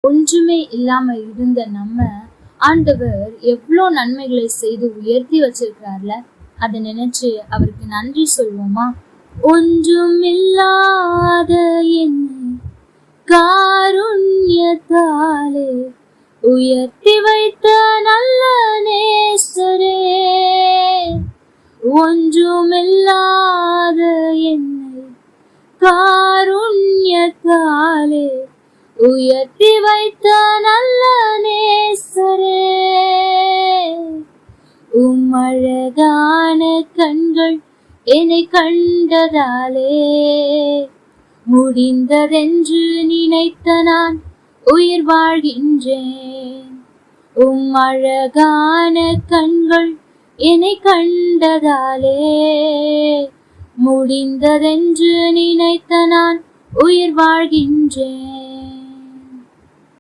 ஒன்றுமே இல்லாம இருந்த நம்ம ஆண்டவர் எவ்வளோ நன்மைகளை செய்து உயர்த்தி வச்சிருக்கிறார்ல. அதை நினைச்சு அவருக்கு நன்றி சொல்வோமா? ஒன்றும் இல்லாத என்னை காருண்யத்தாலே உயர்த்தி வைத்த நல்ல நேசரே, ஒன்றுமில்லாத என்னை காருண்யத்தாலே உயர்த்தி வைத்த நல்ல நேசரே, உம்மழகான கண்கள் என்னை கண்டதாலே முடிந்ததென்று நினைத்த நான் உயிர் வாழ்கின்றேன். உம்மழகான கண்கள் என்னை கண்டதாலே முடிந்ததென்று நினைத்த நான் உயிர் வாழ்கின்றேன்.